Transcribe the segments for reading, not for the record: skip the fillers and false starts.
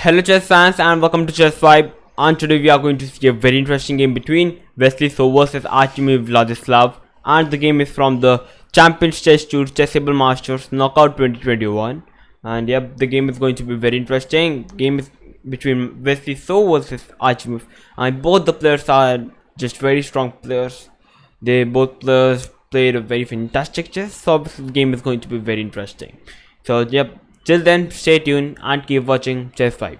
Hello chess fans and welcome to Chess 5, and today we are going to see a very interesting game between Wesley versus Artemiev Vladislav, and the game is from the Champions Chess Tour Chessable Masters Knockout 2021. And yep, the game is going to be very interesting. Game is between Wesley versus Artemiev, and both the players are just very strong players. Both players played a very fantastic chess, so obviously the game is going to be very interesting. So yep, till then stay tuned and keep watching Chess 5.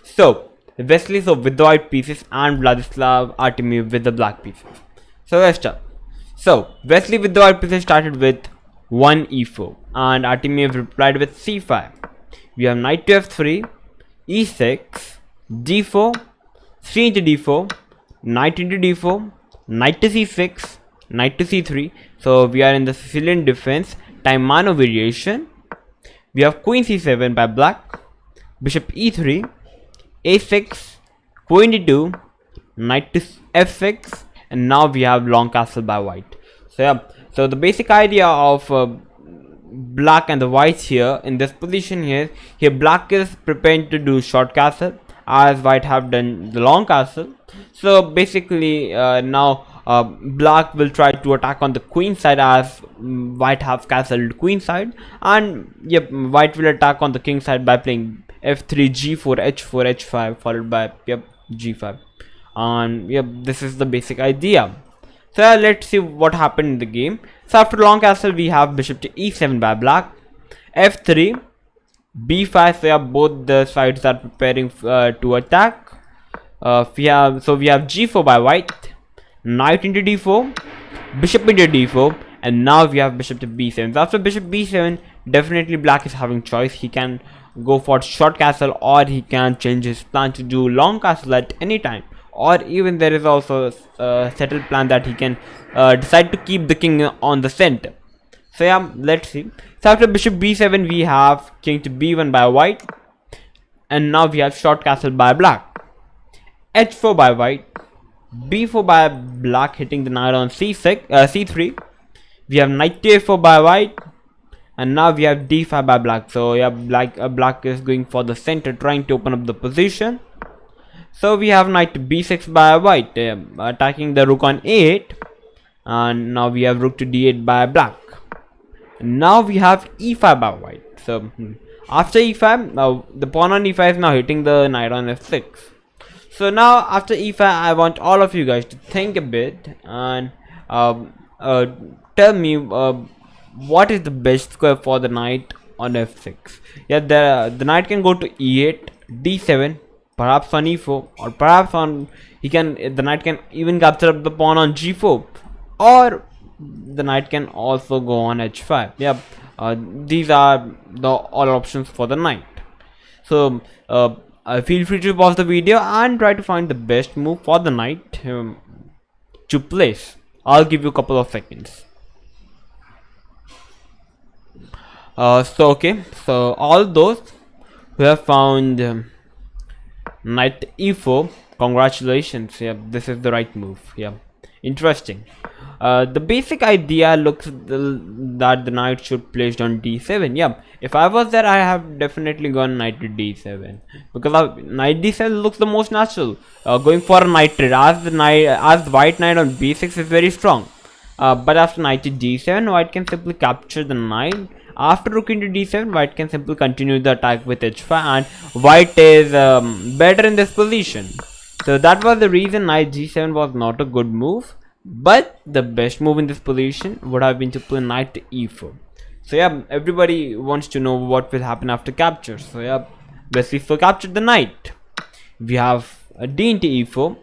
So Wesley with the white pieces and Vladislav Artemiev with the black pieces. So let's start. So Wesley with the white pieces started with 1 e4 and Artemiev replied with c5. We have knight to f3, e6, d4, c into d4, knight into d4, knight to c6, knight to c3. So we are in the Sicilian defense time mano variation. We have queen c7 by black, bishop e3, a6, queen d2, knight to f6, and now we have long castle by white. So yeah, so the basic idea of black and the whites here in this position here black is preparing to do short castle as white have done the long castle. So basically now black will try to attack on the queen side as white have castled queen side, and yep, white will attack on the king side by playing f3, g4, h4, h5 followed by g5. And yep, this is the basic idea. So let's see what happened in the game. So after long castle we have bishop to e7 by black, f3, b5. So yeah, both the sides are preparing to attack. We have g4 by white, knight into d4, bishop into d4, and now we have bishop to b7. So after bishop b7, definitely black is having choice. He can go for short castle, or he can change his plan to do long castle at any time, or even there is also a settled plan that he can decide to keep the king on the center. So yeah, let's see. So after bishop b7 we have king to b1 by white, and now we have short castle by black, h4 by white, b4 by black hitting the knight on c3. We have knight to a4 by white, and now we have d5 by black. So yeah, black is going for the center, trying to open up the position. So we have knight to b6 by white, attacking the rook on a8, and now we have rook to d8 by black. Now we have e5 by white. So after e5, now the pawn on e5 is now hitting the knight on f6. So now after e5, I want all of you guys to think a bit and tell me what is the best square for the knight on f6. Yeah, the knight can go to e8, d7, perhaps on e4, or perhaps on the knight can even capture up the pawn on g4, or the knight can also go on h5. Yeah, these are the all options for the knight. So feel free to pause the video and try to find the best move for the knight to place. I'll give you a couple of seconds. So all those who have found knight e4, congratulations. Yeah, this is the right move. Yeah, interesting. The basic idea looks that the knight should placed on d7. Yeah, if I was there, I have definitely gone knight to d7 because knight d7 looks the most natural. Going for a knight trade as the white knight on b6 is very strong. But after knight to d7, white can simply capture the knight. After rook into d7, white can simply continue the attack with h5, and white is better in this position. So that was the reason knight g7 was not a good move. But the best move in this position would have been to play knight to e4. So yeah, everybody wants to know what will happen after capture. So yeah, Wesley captured the knight. We have a d into e4,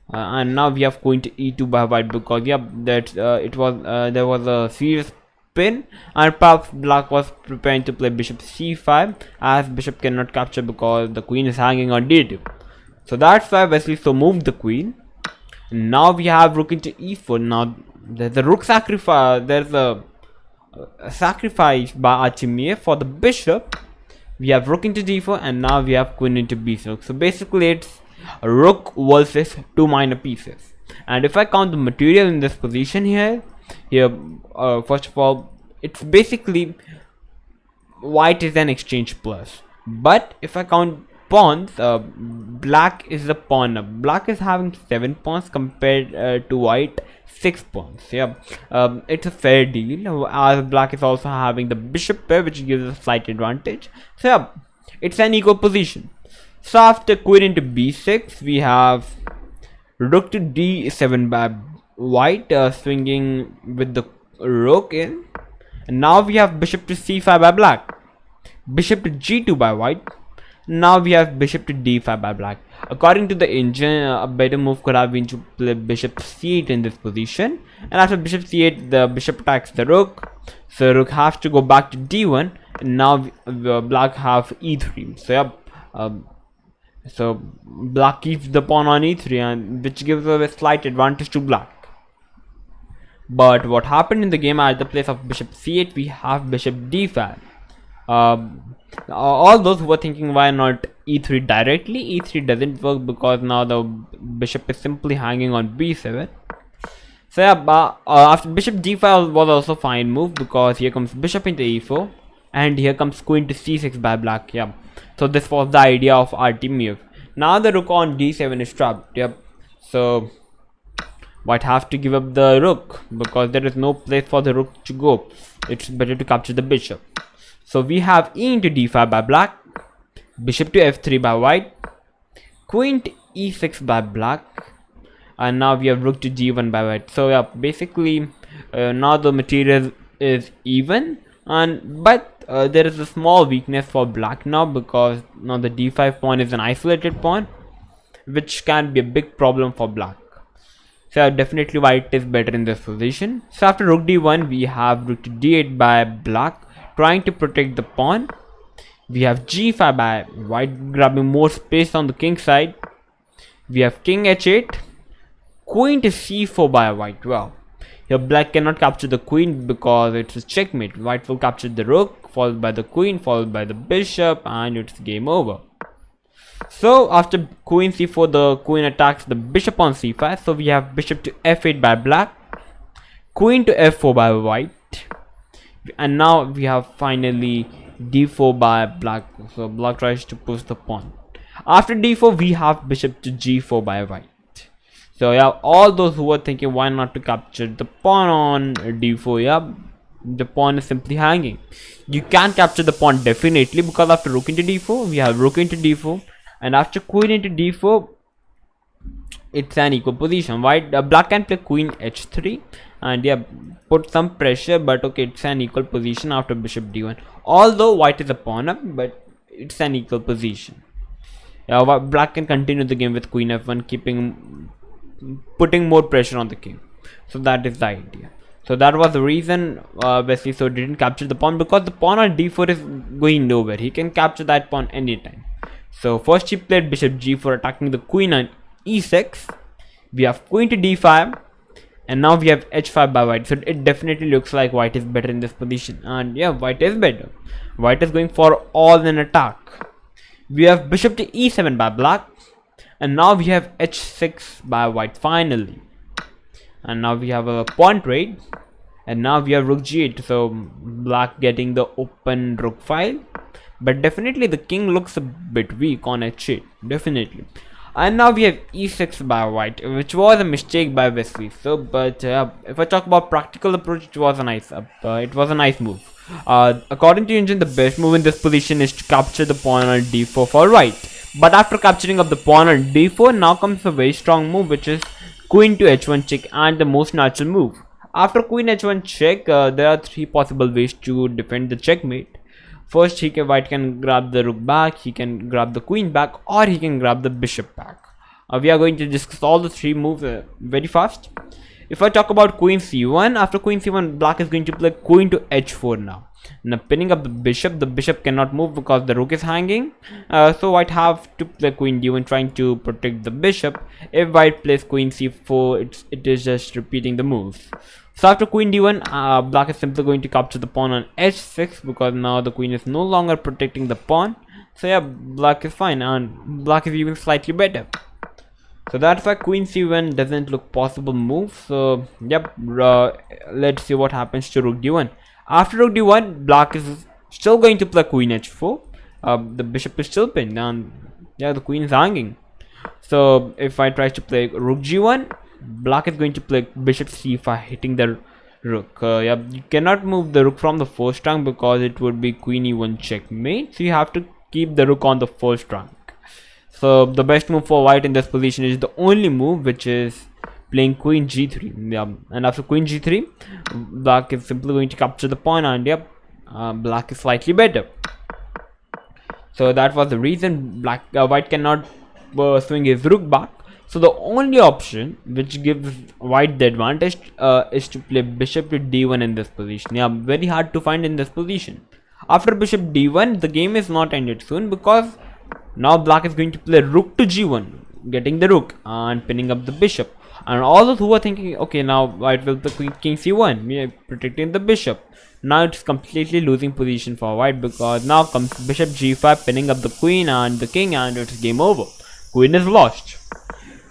and now we have queen to e2 by white because yeah, that there was a serious pin, and perhaps black was preparing to play bishop c5 as bishop cannot capture because the queen is hanging on d2. So that's why Wesley moved the queen. Now we have rook into e4. Now there's a rook sacrifice. There's a sacrifice by Artemiev for the bishop. We have rook into d4, and now we have queen into b6. So basically it's a rook versus two minor pieces. And if I count the material in this position here, first of all, it's basically white is an exchange plus. But if I count pawns, black is the pawn up. Black is having 7 pawns compared to white 6 pawns. Yeah, it's a fair deal, as black is also having the bishop pair, which gives a slight advantage. So yeah, it's an equal position. So after queen into b6, we have rook to d7 by white, swinging with the rook in. And now we have bishop to c5 by black, bishop to g2 by white. Now we have bishop to d5 by black. According to the engine, a better move could have been to play bishop c8 in this position. And after bishop c8, the bishop attacks the rook. So rook has to go back to d1. And now black have e3. So yeah, so black keeps the pawn on e3, and which gives a slight advantage to black. But what happened in the game, at the place of bishop c8, we have bishop d5. All those who were thinking why not e3 directly, e3 doesn't work because now the bishop is simply hanging on b7. So yeah, after bishop d5 was also fine move, because here comes bishop into e4 and here comes queen to c6 by black. Yeah, so this was the idea of Artemiev. Now the rook on d7 is trapped. Yep, so white have to give up the rook because there is no place for the rook to go. It's better to capture the bishop. So we have e into d5 by black, bishop to f3 by white, queen to e6 by black, and now we have rook to g1 by white. So yeah, basically now the material is even, but there is a small weakness for black now, because now the d5 pawn is an isolated pawn, which can be a big problem for black. So definitely white is better in this position. So after rook d1, we have rook to d8 by black, trying to protect the pawn. We have g5 by white, grabbing more space on the king side. We have king h8, queen to c4 by white. Well, here black cannot capture the queen because it's a checkmate. White will capture the rook, followed by the queen, followed by the bishop, and it's game over. So after queen c4, the queen attacks the bishop on c5. So we have bishop to f8 by black, queen to f4 by white, and now we have finally d4 by black. So black tries to push the pawn. After d4, we have bishop to g4 by white. So yeah, all those who were thinking why not to capture the pawn on d4, yeah, the pawn is simply hanging. You can capture the pawn definitely, because after rook into d4, we have rook into d4, and after queen into d4, it's an equal position. White, black can play queen h3 and yeah, put some pressure, but okay, it's an equal position after bishop d1. Although white is a pawn up, but it's an equal position. Yeah, black can continue the game with queen f1, putting more pressure on the king. So that is the idea. So that was the reason Wesley didn't capture the pawn, because the pawn on d4 is going nowhere. He can capture that pawn anytime. So first he played bishop g4, attacking the queen on e6. We have queen to d5, and now we have h5 by white. So it definitely looks like white is better in this position, and yeah, white is better. White is going for all in attack. We have bishop to e7 by black, and now we have h6 by white finally. And now we have a pawn trade, and now we have rook g8. So black getting the open rook file, but definitely the king looks a bit weak on h8, definitely. And now we have e6 by white, which was a mistake by Wesley. So but if I talk about practical approach, it was a nice move. According to engine, the best move in this position is to capture the pawn on d4 for white. But after capturing of the pawn on d4, now comes a very strong move, which is queen to h1 check, and the most natural move. After queen h1 check, there are 3 possible ways to defend the checkmate. First, white can grab the rook back, he can grab the queen back, or he can grab the bishop back. We are going to discuss all the 3 moves very fast. If I talk about queen c1, after queen c1, black is going to play queen to h4 now. Now pinning up the bishop cannot move because the rook is hanging. So white have to play queen d1, trying to protect the bishop. If white plays queen c4, it is just repeating the moves. So after queen d1, black is simply going to capture the pawn on h6, because now the queen is no longer protecting the pawn. So yeah, black is fine, and black is even slightly better. So that's why queen c1 doesn't look possible move. So yep, let's see what happens to rook d1. After rook d1, black is still going to play queen h4. The bishop is still pinned and yeah, the queen is hanging. So if I try to play rook g1, black is going to play bishop c5, hitting the rook. Yeah, you cannot move the rook from the first rank because it would be queen e1 checkmate. So you have to keep the rook on the first rank. So the best move for white in this position is the only move, which is playing queen g3. Yeah, and after queen g3, black is simply going to capture the pawn, and yep, black is slightly better. So that was the reason white cannot swing his rook back. So the only option which gives white the advantage is to play bishop to d1 in this position. Yeah, very hard to find in this position. After bishop d1, the game is not ended soon, because now black is going to play rook to g1, getting the rook and pinning up the bishop. And all those who are thinking, okay, now white will play king c1, we are protecting the bishop. Now it's completely losing position for white, because now comes bishop g5, pinning up the queen and the king, and it's game over. Queen is lost.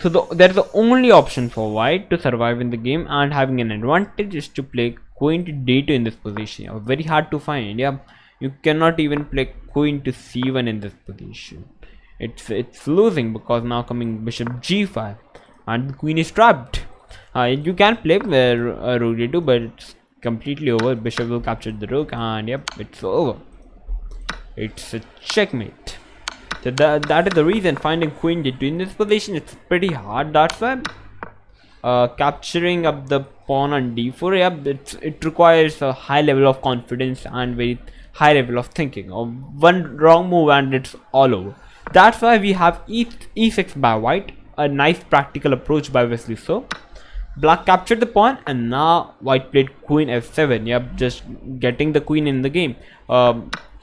So there's the only option for white to survive in the game and having an advantage is to play queen to d2 in this position. Yeah, very hard to find. Yeah, you cannot even play queen to c1 in this position. It's losing, because now coming bishop g5 and the queen is trapped. You can play rook d2, but it's completely over. Bishop will capture the rook, and yep, it's over. It's a checkmate. So that is the reason finding queen d2 in this position, it's pretty hard. That's why capturing up the pawn on d4, yeah, it requires a high level of confidence and very high level of thinking. One wrong move and it's all over. That's why we have e6 by white, a nice practical approach by Wesley. So black captured the pawn, and now white played queen f7. Yep, just getting the queen in the game.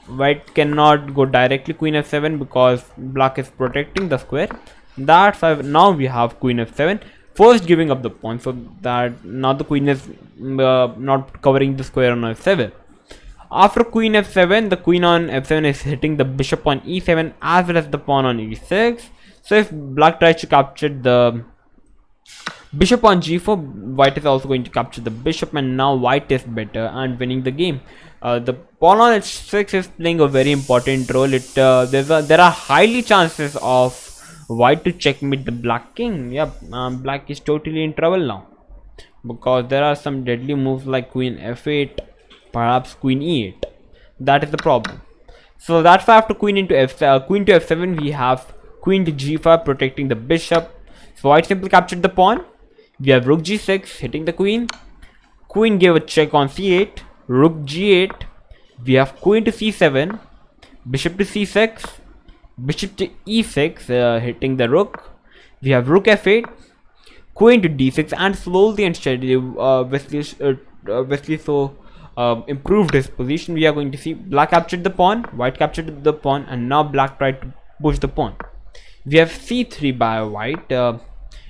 White cannot go directly queen f7 because black is protecting the square. That's why now we have queen f7, first giving up the pawn, so that now the queen is not covering the square on f7. After queen f7, the queen on f7 is hitting the bishop on e7 as well as the pawn on e6. So if black tries to capture the bishop on g4, white is also going to capture the bishop, and now white is better and winning the game. The pawn on h6 is playing a very important role. There are highly chances of white to checkmate the black king. Yep, black is totally in trouble now, because there are some deadly moves like queen f8, perhaps queen e8. That is the problem. So that's why after queen to f7, we have queen to g5 protecting the bishop. So white simply captured the pawn. We have rook g6 hitting the queen. Queen gave a check on c8. Rook g8. We have queen to c7. Bishop to c6. Bishop to e6 hitting the rook. We have rook f8. Queen to d6, and slowly and steadily Wesley so improved his position. We are going to see black captured the pawn, white captured the pawn, and now black tried to push the pawn. We have c3 by white.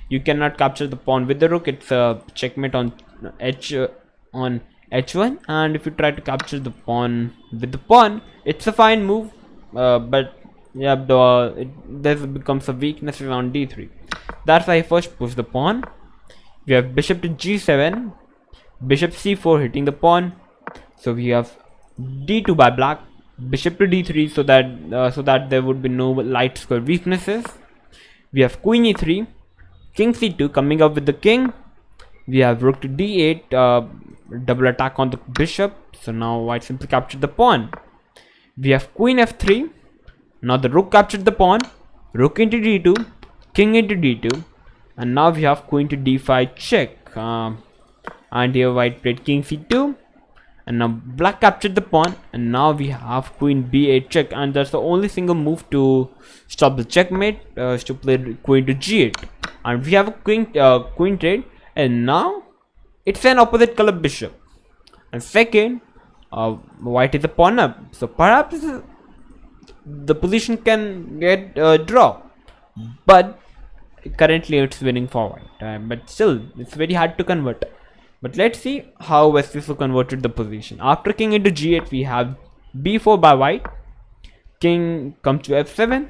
You cannot capture the pawn with the rook. It's a checkmate on h1, and if you try to capture the pawn with the pawn, it's a fine move, but yeah, there becomes a weakness on d3. That's why I first push the pawn. We have bishop to g7, bishop c4 hitting the pawn. So we have d2 by black, bishop to d3, so that there would be no light square weaknesses. We have queen e3, king c2 coming up with the king. We have rook to d8, double attack on the bishop. So now white simply captured the pawn. We have queen f3. Now the rook captured the pawn. Rook into d2, king into d2, and now we have queen to d5 check. And here white played king c2, and now black captured the pawn, and now we have queen b8 check. And that's the only single move to stop the checkmate, is to play queen to g8. And we have a queen trade, and now it's an opposite color bishop. And second, white is a pawn up, so perhaps the position can get draw, but currently it's winning for white. But still, it's very hard to convert. But let's see how Wesley converted the position. After king into g8, we have b4 by white. King comes to f7.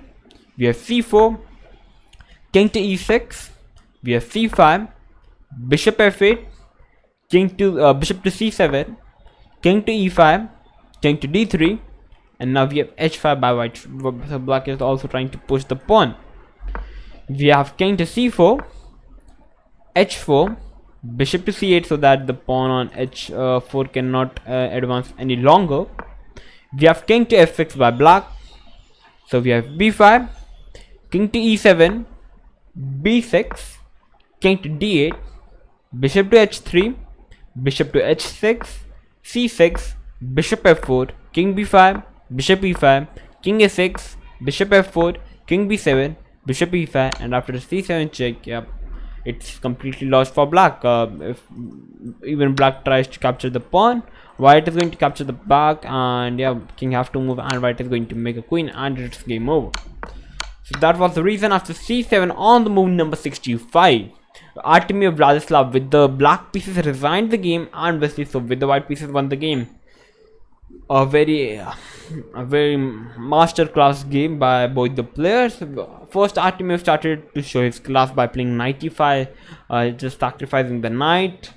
We have c4. King to e6. We have c5. Bishop f8. Bishop to c7. king to e5, king to d3, and now we have h5 by white. So black is also trying to push the pawn. We have king to c4, h4, bishop to c8, so that the pawn on h4 cannot advance any longer. We have king to f6 by black, so we have b5, king to e7, b6, king to d8, bishop to h3, bishop to h6, c6, bishop f4, king b5, bishop e5, king a6, bishop f4, king b7, bishop e5, and after the c7 check, yep, it's completely lost for black. If even black tries to capture the pawn, white is going to capture the back, and yeah, king have to move, and white is going to make a queen, and it's game over. So that was the reason after c7 on the move number 65. Artemiev Vladislav with the black pieces resigned the game, and Wesley with the white pieces won the game. A very masterclass game by both the players. First, Artemiev started to show his class by playing knight e5, just sacrificing the knight.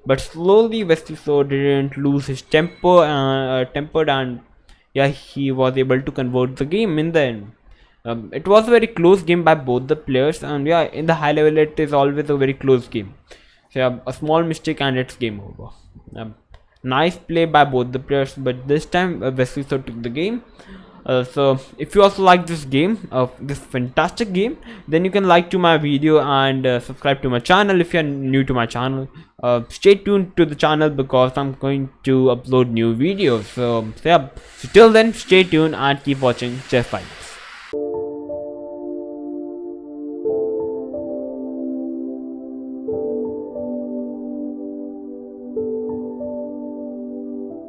But slowly, Wesley didn't lose his tempered, and yeah, he was able to convert the game in the end. It was a very close game by both the players, and yeah, in the high level it is always a very close game. So yeah, a small mistake and it's game over. Nice play by both the players, but this time Wesley took the game. So if you also like this game, this fantastic game, then you can like to my video and subscribe to my channel if you are new to my channel. Stay tuned to the channel because I'm going to upload new videos. So yeah, so till then, stay tuned and keep watching Chess 5.